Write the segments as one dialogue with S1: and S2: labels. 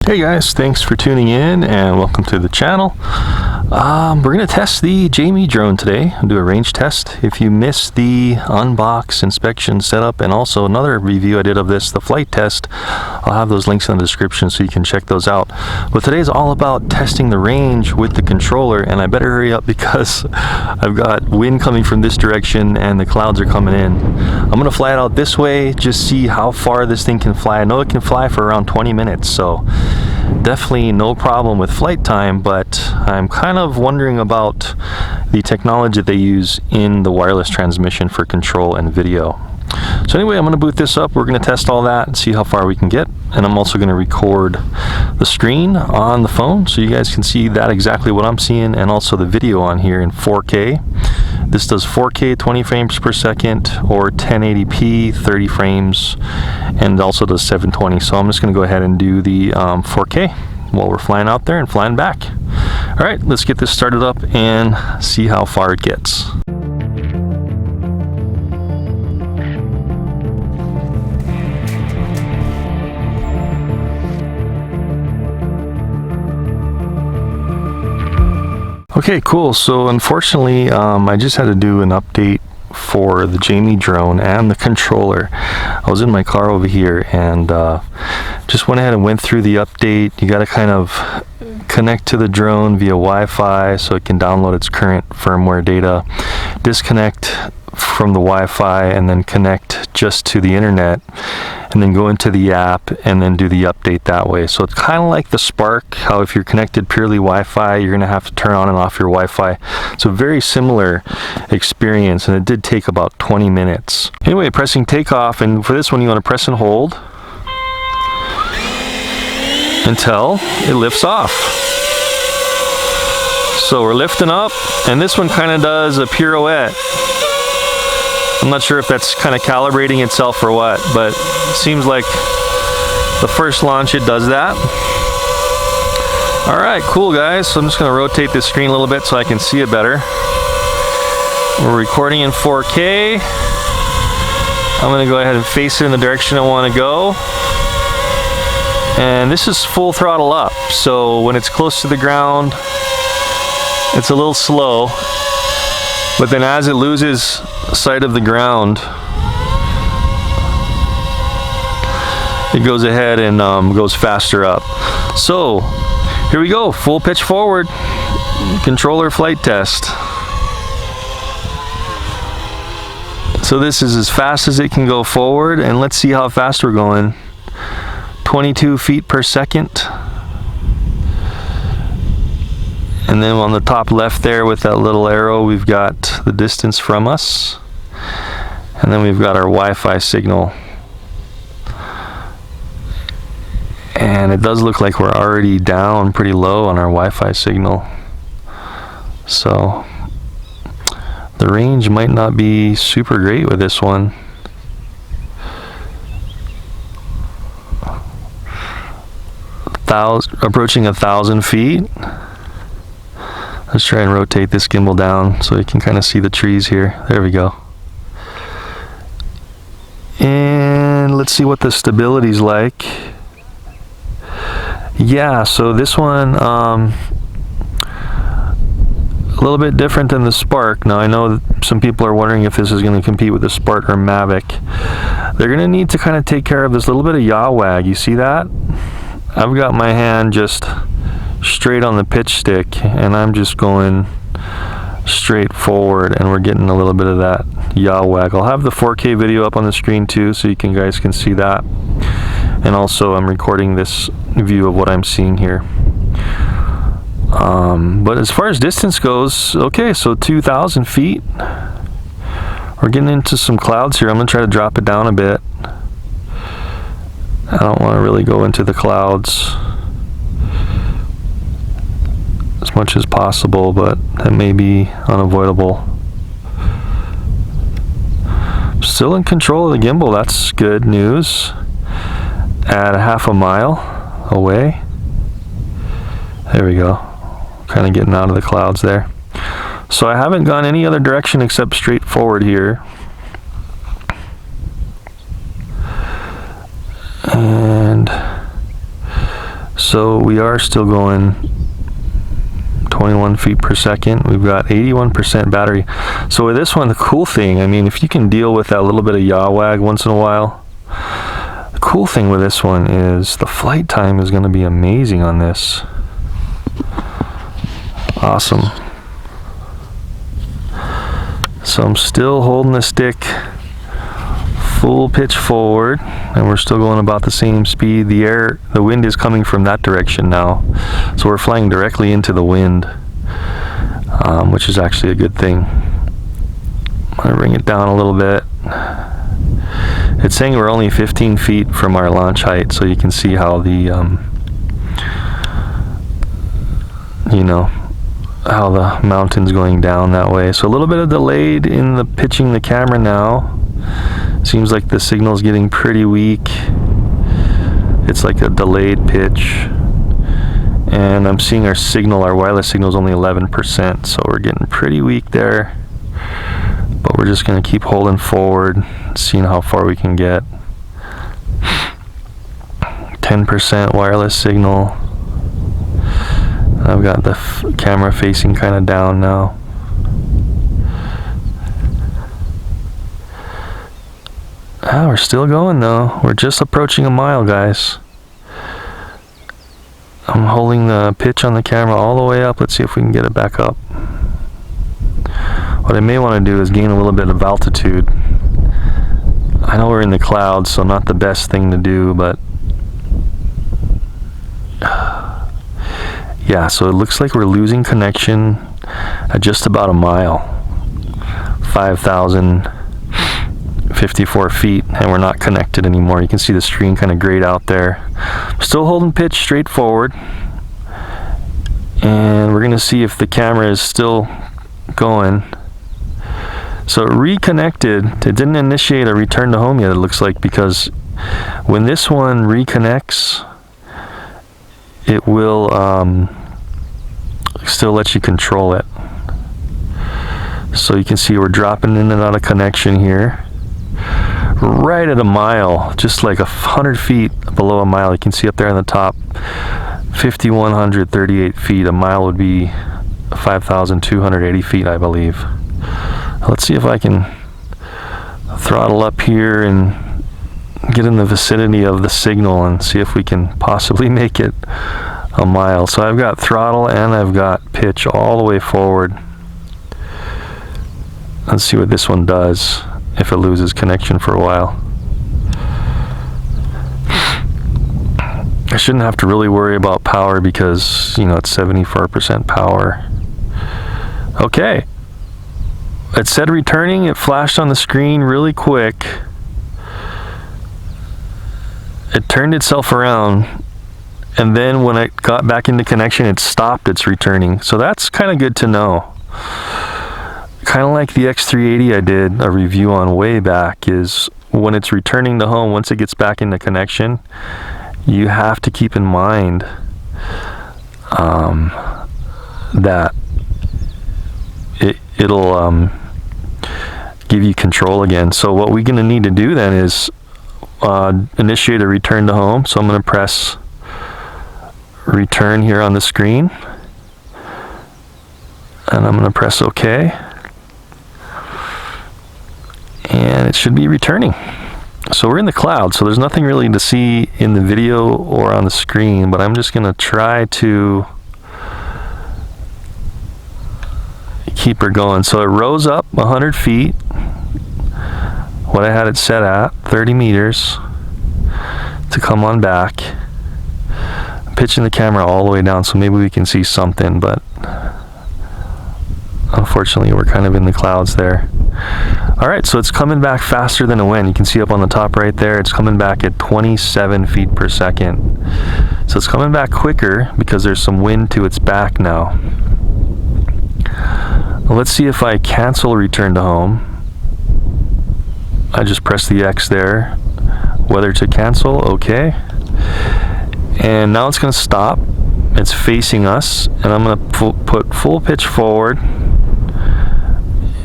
S1: Hey guys, thanks for tuning in and welcome to the channel. We're going to test the DJI drone today and do a range test. If you missed the unbox, inspection, setup, and also another review I did of this, the flight test, I'll have those links in the description so you can check those out. But today's all about testing the range with the controller, and I better hurry up because I've got wind coming from this direction and the clouds are coming in. I'm going to fly it out this way, just see how far this thing can fly. I know it can fly for around 20 minutes, so definitely no problem with flight time, but I'm kind of wondering about the technology that they use in the wireless transmission for control and video. So anyway, I'm going to boot this up. We're going to test all that and see how far we can get, and I'm also going to record the screen on the phone so you guys can see that exactly what I'm seeing, and also the video on here in 4K. This does 4K 20 frames per second or 1080p 30 frames, and also does 720. So I'm just going to go ahead and do the 4K while we're flying out there and flying back. All right, let's get this started up and see how far it gets. Okay, cool. So unfortunately, I just had to do an update for the DJI drone and the controller. I was in my car over here and just went ahead and went through the update. You got to kind of connect to the drone via Wi-Fi so it can download its current firmware data, disconnect from the Wi-Fi, and then connect just to the internet, and then go into the app and then do the update that way. So it's kind of like the Spark, how if you're connected purely Wi-Fi, you're going to have to turn on and off your Wi-Fi. So very similar experience, and it did take about 20 minutes. Anyway, pressing takeoff, and for this one you want to press and hold until it lifts off. So we're lifting up, and this one kind of does a pirouette. I'm not sure if that's kind of calibrating itself or what, but it seems like the first launch it does that. All right, cool guys. So I'm just going to rotate this screen a little bit so I can see it better. We're recording in 4K. I'm going to go ahead and face it in the direction I want to go. And this is full throttle up, so when it's close to the ground, it's a little slow. But then as it loses sight of the ground, it goes ahead and goes faster up. So here we go, full pitch forward, controller flight test. So this is as fast as it can go forward, and let's see how fast we're going. 22 feet per second. And then on the top left there with that little arrow, we've got the distance from us. And then we've got our Wi-Fi signal. And it does look like we're already down pretty low on our Wi-Fi signal. So the range might not be super great with this one. Approaching 1,000 feet. Let's try and rotate this gimbal down so you can kind of see the trees here. There we go. And let's see what the stability's like. Yeah, so this one a little bit different than the Spark. Now I know some people are wondering if this is going to compete with the Spark or Mavic. They're going to need to kind of take care of this little bit of yaw wag. You see that? I've got my hand just straight on the pitch stick, and I'm just going straight forward, and we're getting a little bit of that yaw wag. I'll have the 4K video up on the screen too, so you guys can see that. And also I'm recording this view of what I'm seeing here. But as far as distance goes, okay, so 2,000 feet. We're getting into some clouds here. I'm gonna try to drop it down a bit. I don't want to really go into the clouds as much as possible, but that may be unavoidable. Still in control of the gimbal, that's good news. At a half a mile away. There we go. Kind of getting out of the clouds there. So I haven't gone any other direction except straight forward here. And So we are still going 21 feet per second. We've got 81% battery. So with this one, the cool thing, I mean, if you can deal with that little bit of yaw wag once in a while, the cool thing with this one is the flight time is going to be amazing on this. Awesome. So I'm still holding the stick full pitch forward, and we're still going about the same speed. The wind is coming from that direction now, so we're flying directly into the wind, which is actually a good thing. I'm gonna bring it down a little bit. It's saying we're only 15 feet from our launch height, so you can see how the you know, how the mountain's going down that way. So a little bit of delayed in the pitching the camera now. Seems like the signal's getting pretty weak. It's like a delayed pitch. And I'm seeing our signal, our wireless signal is only 11%, so we're getting pretty weak there. But we're just gonna keep holding forward, seeing how far we can get. 10% wireless signal. I've got the camera facing kind of down now. Ah, we're still going though. We're just approaching a mile, guys. I'm holding the pitch on the camera all the way up. Let's see if we can get it back up. What I may want to do is gain a little bit of altitude. I know we're in the clouds, so not the best thing to do, but yeah, so it looks like we're losing connection at just about a mile. 5,054 feet, and we're not connected anymore. You can see the screen kind of grayed out there. Still holding pitch straight forward, and we're gonna see if the camera is still going. So it reconnected. It didn't initiate a return to home yet, it looks like, because when this one reconnects, it will still let you control it. So you can see we're dropping in and out of connection here. Right at a mile, just like 100 feet below a mile. You can see up there on the top, 5,138 feet. A mile would be 5,280 feet, I believe. Let's see if I can throttle up here and get in the vicinity of the signal and see if we can possibly make it a mile. So I've got throttle and I've got pitch all the way forward. Let's see what this one does if it loses connection for a while. I shouldn't have to really worry about power because, you know, it's 74% power. Okay. It said returning. It flashed on the screen really quick. It turned itself around, and then when it got back into connection, it stopped its returning. So that's kind of good to know. Kind of like the X380 I did a review on way back, is when it's returning to home, once it gets back into connection, you have to keep in mind that it'll give you control again. So what we're going to need to do then is initiate a return to home. So I'm going to press return here on the screen, and I'm going to press OK, and it should be returning. So we're in the cloud, so there's nothing really to see in the video or on the screen, but I'm just going to try to keep her going. So it rose up 100 feet, what I had it set at, 30 meters, to come on back. I'm pitching the camera all the way down so maybe we can see something, but unfortunately we're kind of in the clouds there. Alright, so it's coming back faster than it went. You can see up on the top right there, it's coming back at 27 feet per second. So it's coming back quicker because there's some wind to its back now. Let's see if I cancel return to home. I just press the X there. Whether to cancel, okay. And now it's going to stop. It's facing us, and I'm going to put full pitch forward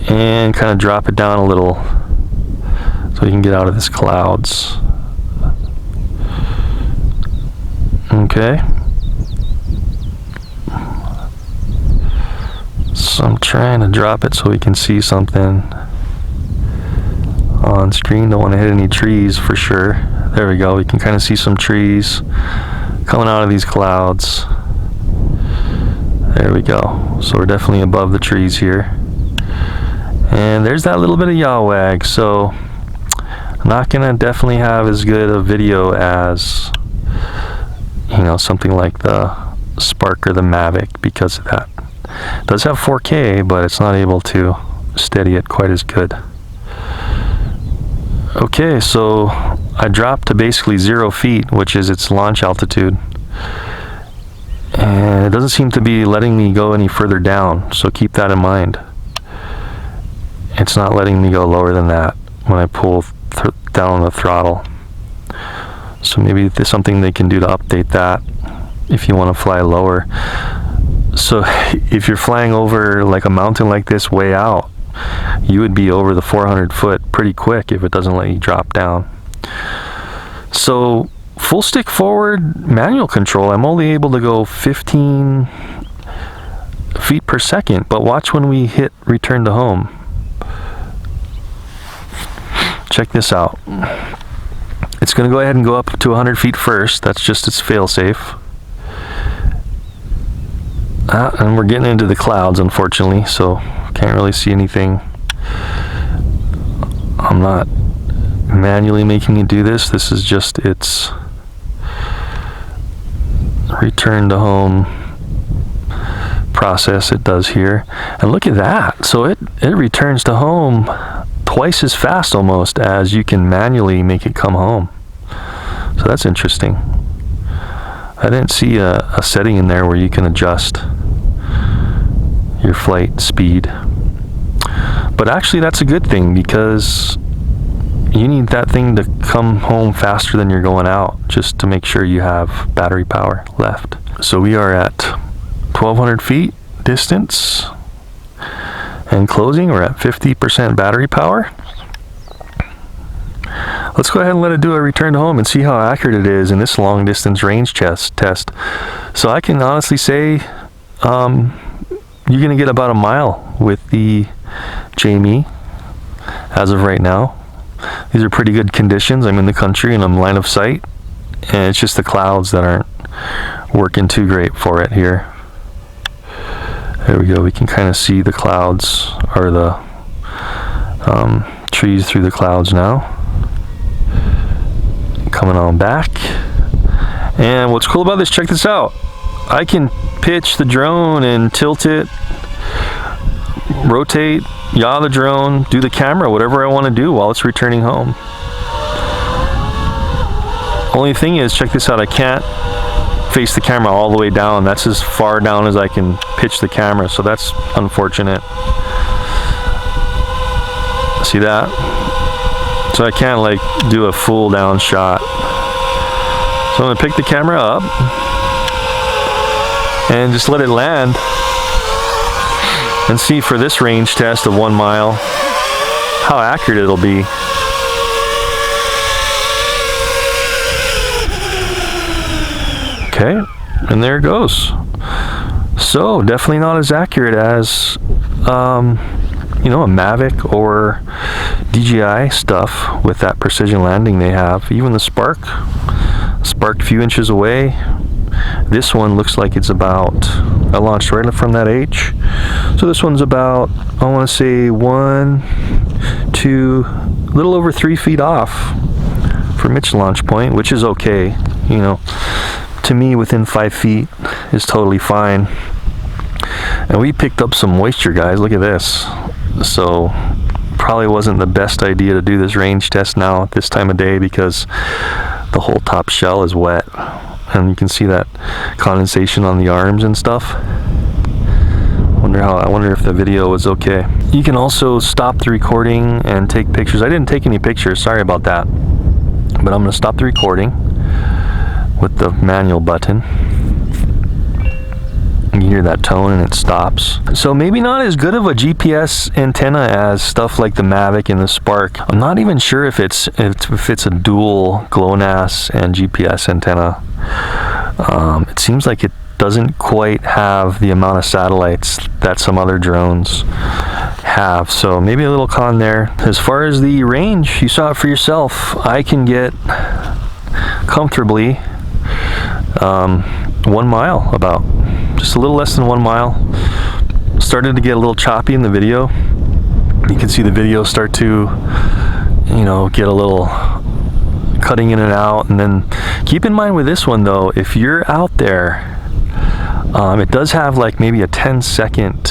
S1: and kind of drop it down a little so we can get out of this clouds. Okay, So I'm trying to drop it so we can see something on screen. Don't want to hit any trees for sure. There we go. We can kind of see some trees coming out of these clouds. There we go. So we're definitely above the trees here. And there's that little bit of yaw wag. So I'm not gonna definitely have as good a video as, you know, something like the Spark or the Mavic because of that. It does have 4K, but it's not able to steady it quite as good. Okay, so I dropped to basically 0 feet, which is its launch altitude. And it doesn't seem to be letting me go any further down, so keep that in mind. It's not letting me go lower than that when I pull down on the throttle. So maybe there's something they can do to update that if you want to fly lower. So if you're flying over like a mountain like this way out, you would be over the 400 foot pretty quick if it doesn't let you drop down. So full stick forward manual control, I'm only able to go 15 feet per second, but watch when we hit return to home. Check this out. It's going to go ahead and go up to 100 feet first. That's just its fail-safe. And we're getting into the clouds, unfortunately, so can't really see anything. I'm not manually making it do this. This is just its return to home process it does here. And look at that. So it returns to home twice as fast almost as you can manually make it come home. So that's interesting. I didn't see a setting in there where you can adjust your flight speed. But actually that's a good thing because you need that thing to come home faster than you're going out, just to make sure you have battery power left. So we are at 1,200 feet distance and closing. We're at 50% battery power. Let's go ahead and let it do a return to home and see how accurate it is in this long distance range test. So I can honestly say you're going to get about a mile with the JME as of right now. These are pretty good conditions. I'm in the country and I'm line of sight, and it's just the clouds that aren't working too great for it here. There we go. We can kind of see the clouds, or the trees through the clouds now. Coming on back. And what's cool about this, check this out. I can pitch the drone and tilt it, rotate, yaw the drone, do the camera, whatever I want to do while it's returning home. Only thing is, check this out, I can't face the camera all the way down. That's as far down as I can pitch the camera, so that's unfortunate. See that? So I can't like do a full down shot. So I'm gonna pick the camera up and just let it land and see for this range test of 1 mile how accurate it'll be. Okay, and there it goes. So definitely not as accurate as you know, a Mavic or DJI stuff with that precision landing they have. Even the Spark a few inches away. This one looks like it's about, I launched right from that H, so this one's about, I want to say 1, 2, a little over 3 feet off from its launch point, which is okay. You know, to me within 5 feet is totally fine. And we picked up some moisture, guys. Look at this. So probably wasn't the best idea to do this range test now at this time of day because the whole top shell is wet, and you can see that condensation on the arms and stuff. I wonder if the video was okay. You can also stop the recording and take pictures. I didn't take any pictures, sorry about that, but I'm going to stop the recording with the manual button. You hear that tone and it stops. So maybe not as good of a GPS antenna as stuff like the Mavic and the Spark. I'm not even sure if it's a dual GLONASS and GPS antenna. It seems like it doesn't quite have the amount of satellites that some other drones have, so maybe a little con there. As far as the range, you saw it for yourself. I can get comfortably 1 mile, about just a little less than 1 mile. Started to get a little choppy in the video. You can see the video start to, you know, get a little cutting in and out. And then keep in mind with this one though, if you're out there, it does have like maybe a 10-second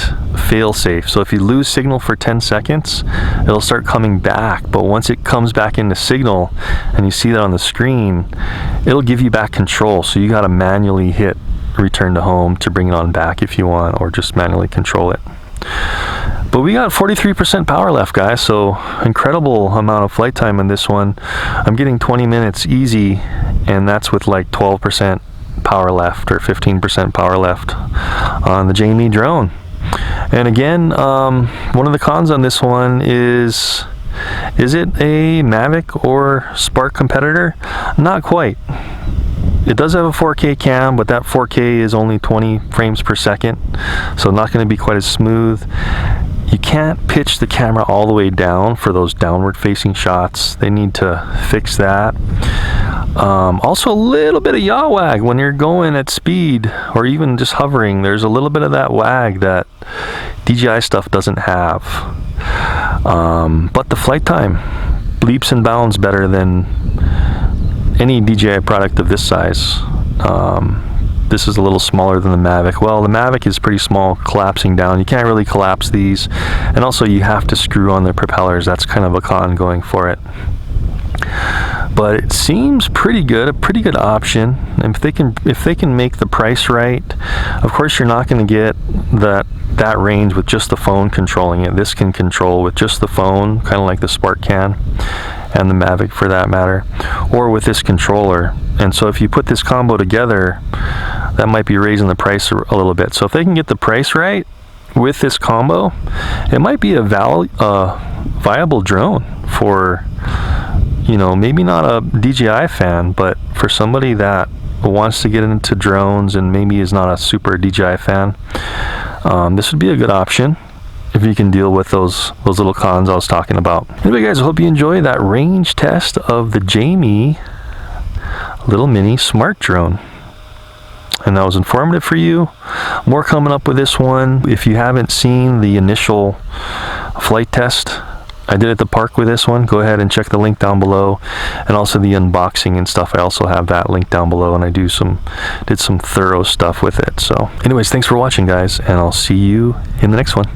S1: fail safe. So if you lose signal for 10 seconds, it'll start coming back. But once it comes back into signal and you see that on the screen, it'll give you back control. So you got to manually hit return to home to bring it on back if you want, or just manually control it. But we got 43% power left, guys, so incredible amount of flight time in this one. I'm getting 20 minutes easy, and that's with like 12% power left or 15% power left on the JME drone. And again, one of the cons on this one is it a Mavic or Spark competitor? Not quite. It does have a 4K cam, but that 4K is only 20 frames per second, so not going to be quite as smooth. You can't pitch the camera all the way down for those downward facing shots. They need to fix that. Also a little bit of yaw wag when you're going at speed or even just hovering. There's a little bit of that wag that DJI stuff doesn't have. But the flight time leaps and bounds better than any DJI product of this size. This is a little smaller than the Mavic. Well, the Mavic is pretty small, collapsing down. You can't really collapse these. And also you have to screw on the propellers. That's kind of a con going for it. But it seems pretty good, a pretty good option. And if they can make the price right, of course you're not going to get that range with just the phone controlling it. This can control with just the phone, kind of like the Spark can, and the Mavic for that matter, or with this controller. And so if you put this combo together, that might be raising the price a little bit. So if they can get the price right with this combo, it might be a viable drone for, you know, maybe not a DJI fan, but for somebody that wants to get into drones and maybe is not a super DJI fan, this would be a good option if you can deal with those little cons I was talking about. Anyway, guys, I hope you enjoy that range test of the JME little mini smart drone. And that was informative for you. More coming up with this one. If you haven't seen the initial flight test I did at the park with this one, go ahead and check the link down below, and also the unboxing and stuff. I also have that link down below, and I did some thorough stuff with it. So anyways, thanks for watching, guys, and I'll see you in the next one.